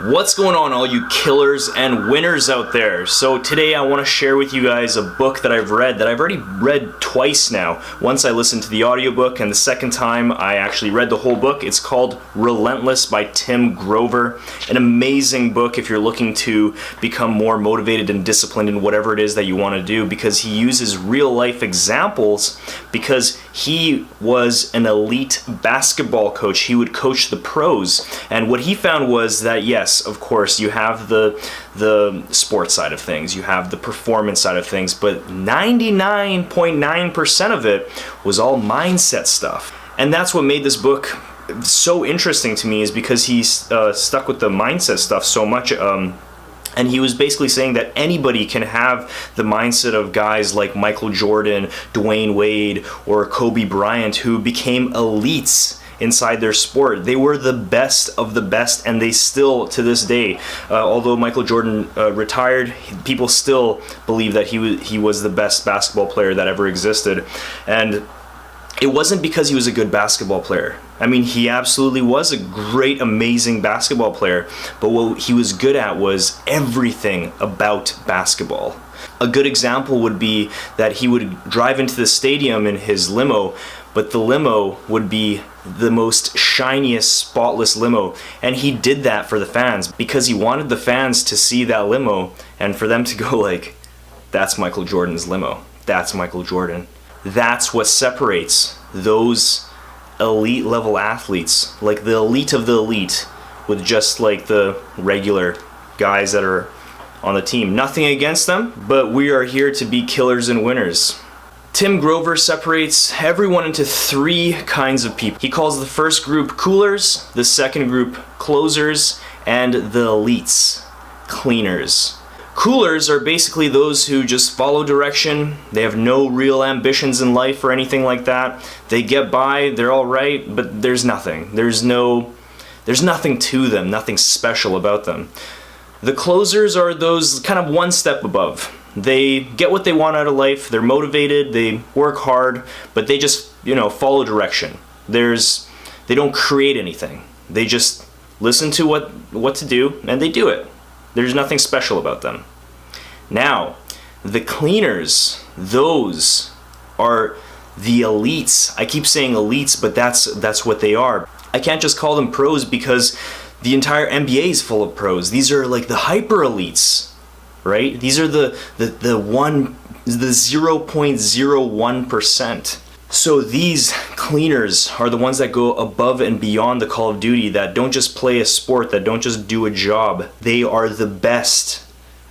What's going on, all you killers and winners out there? So today I want to share with you guys a book that I've read that I've already read twice now. Once I listened to the audiobook, and the second time I actually read the whole book. It's called Relentless by Tim Grover. An amazing book if you're looking to become more motivated and disciplined in whatever it is that you want to do, because he uses real life examples, because he was an elite basketball coach. He would coach the pros, and what he found was that yes, of course, you have the sports side of things, you have the performance side of things, but 99.9% of it was all mindset stuff. And that's what made this book so interesting to me, is because he's stuck with the mindset stuff so much. And he was basically saying that anybody can have the mindset of guys like Michael Jordan, Dwayne Wade, or Kobe Bryant, who became elites inside their sport. They were the best of the best, and they still, to this day, although Michael Jordan retired, people still believe that he was the best basketball player that ever existed. And it wasn't because he was a good basketball player. I mean, he absolutely was a great, amazing basketball player, but what he was good at was everything about basketball. A good example would be that he would drive into the stadium in his limo, but the limo would be the most shiniest, spotless limo, and he did that for the fans because he wanted the fans to see that limo and for them to go like, that's Michael Jordan's limo, that's Michael Jordan. That's what separates those elite level athletes, like the elite of the elite, with just like the regular guys that are on the team. Nothing against them, but we are here to be killers and winners. Tim Grover separates everyone into three kinds of people. He calls the first group coolers, the second group closers, and the elites, cleaners. Coolers are basically those who just follow direction. They have no real ambitions in life or anything like that. They get by, they're all right, but there's nothing. There's nothing to them, nothing special about them. The closers are those kind of one step above. They get what they want out of life, they're motivated, they work hard, but they just, follow direction. They don't create anything. They just listen to what to do, and they do it. There's nothing special about them. Now, the cleaners, those are the elites. I keep saying elites, but that's what they are. I can't just call them pros because the entire NBA is full of pros. These are like the hyper elites, right? These are the 0.01%. So these cleaners are the ones that go above and beyond the Call of Duty, that don't just play a sport, that don't just do a job. They are the best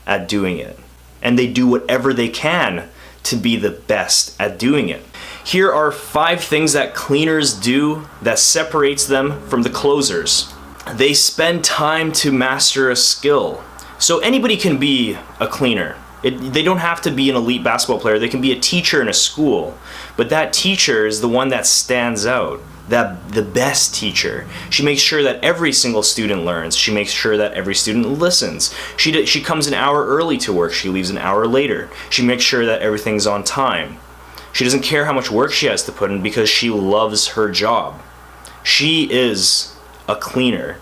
at doing it. And they do whatever they can to be the best at doing it. Here are 5 things that cleaners do that separates them from the closers. They spend time to master a skill. So anybody can be a cleaner. They don't have to be an elite basketball player. They can be a teacher in a school. But that teacher is the one that stands out. The best teacher. She makes sure that every single student learns. She makes sure that every student listens. She comes an hour early to work. She leaves an hour later. She makes sure that everything's on time. She doesn't care how much work she has to put in because she loves her job. She is a cleaner.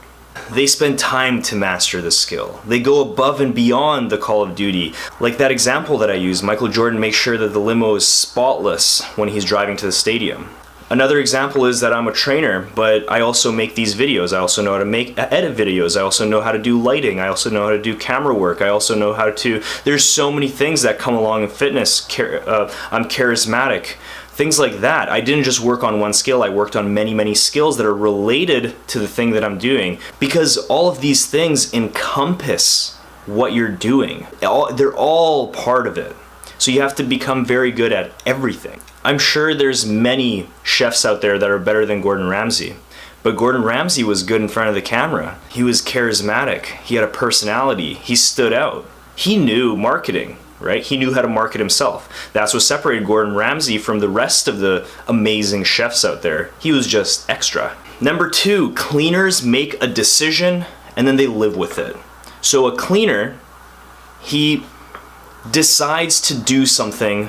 They spend time to master the skill. They go above and beyond the Call of Duty. Like that example that I used, Michael Jordan makes sure that the limo is spotless when he's driving to the stadium. Another example is that I'm a trainer, but I also make these videos. I also know how to edit videos. I also know how to do lighting. I also know how to do camera work. I also know how to, there's so many things that come along in fitness. I'm charismatic. Things like that. I didn't just work on one skill, I worked on many, many skills that are related to the thing that I'm doing, because all of these things encompass what you're doing. They're all part of it. So you have to become very good at everything. I'm sure there's many chefs out there that are better than Gordon Ramsay, but Gordon Ramsay was good in front of the camera. He was charismatic. He had a personality. He stood out. He knew marketing. Right? He knew how to market himself. That's what separated Gordon Ramsay from the rest of the amazing chefs out there. He was just extra. Number 2, cleaners make a decision and then they live with it. So a cleaner, he decides to do something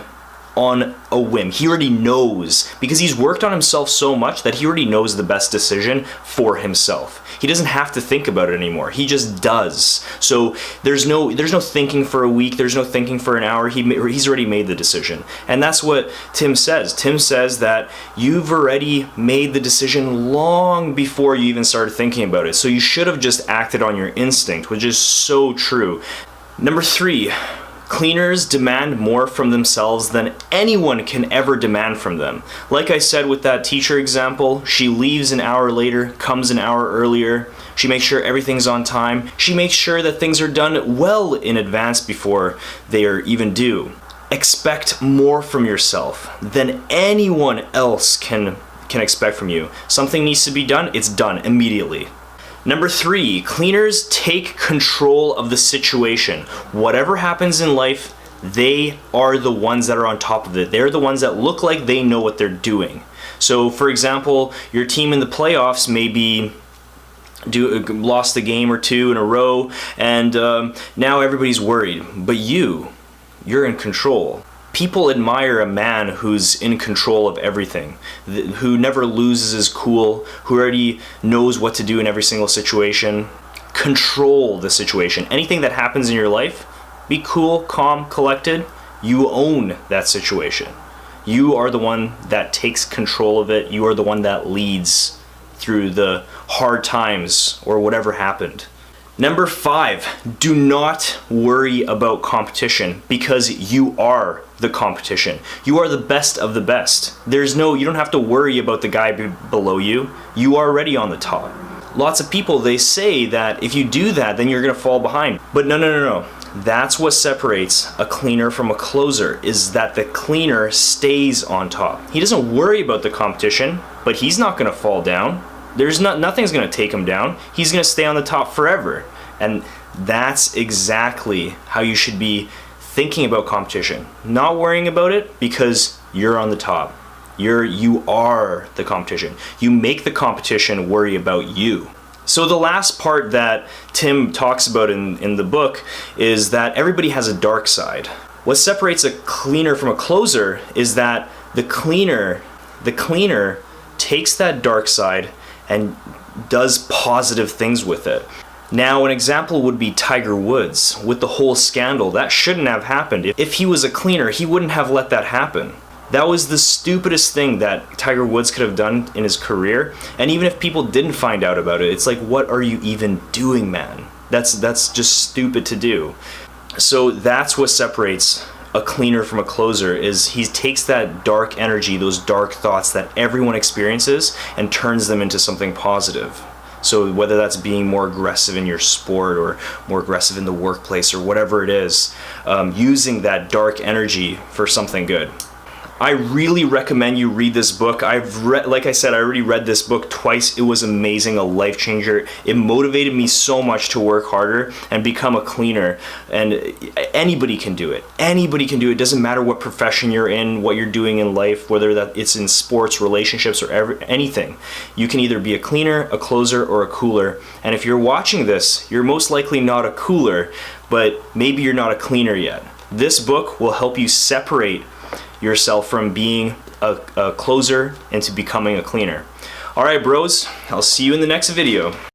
on a whim. He already knows, because he's worked on himself so much that he already knows the best decision for himself. He doesn't have to think about it anymore. He just does. So there's no thinking for a week. There's no thinking for an hour. He's already made the decision. And that's what Tim says. Tim says that you've already made the decision long before you even started thinking about it. So you should have just acted on your instinct, which is so true. Number 3, cleaners demand more from themselves than anyone can ever demand from them. Like I said with that teacher example, she leaves an hour later, comes an hour earlier. She makes sure everything's on time. She makes sure that things are done well in advance before they are even due. Expect more from yourself than anyone else can expect from you. Something needs to be done, it's done immediately. Number 3, cleaners take control of the situation. Whatever happens in life, they are the ones that are on top of it. They're the ones that look like they know what they're doing. So, for example, your team in the playoffs maybe lost a game or 2 in a row, and now everybody's worried. But you're in control. People admire a man who's in control of everything, who never loses his cool, who already knows what to do in every single situation. Control the situation. Anything that happens in your life, be cool, calm, collected. You own that situation. You are the one that takes control of it. You are the one that leads through the hard times or whatever happened. Number 5, do not worry about competition, because you are the competition. You are the best of the best. You don't have to worry about the guy below you. You are already on the top. Lots of people, they say that if you do that, then you're gonna fall behind. But no. That's what separates a cleaner from a closer, is that the cleaner stays on top. He doesn't worry about the competition, but he's not gonna fall down. Nothing's gonna take him down. He's gonna stay on the top forever. And that's exactly how you should be thinking about competition. Not worrying about it, because you're on the top. You are the competition. You make the competition worry about you. So the last part that Tim talks about in the book is that everybody has a dark side. What separates a cleaner from a closer is that the cleaner takes that dark side and does positive things with it. Now, an example would be Tiger Woods with the whole scandal. That shouldn't have happened. If he was a cleaner, he wouldn't have let that happen. That was the stupidest thing that Tiger Woods could have done in his career. And even if people didn't find out about it, it's like, what are you even doing, man? That's just stupid to do. So that's what separates a cleaner from a closer, is he takes that dark energy, those dark thoughts that everyone experiences, and turns them into something positive. So whether that's being more aggressive in your sport or more aggressive in the workplace or whatever it is, using that dark energy for something good. I really recommend you read this book. Like I said, I already read this book twice. It was amazing, a life changer. It motivated me so much to work harder and become a cleaner. And anybody can do it. Anybody can do it. It doesn't matter what profession you're in, what you're doing in life, whether that it's in sports, relationships, or anything. You can either be a cleaner, a closer, or a cooler. And if you're watching this, you're most likely not a cooler, but maybe you're not a cleaner yet. This book will help you separate yourself from being a closer into becoming a cleaner. Alright bros, I'll see you in the next video.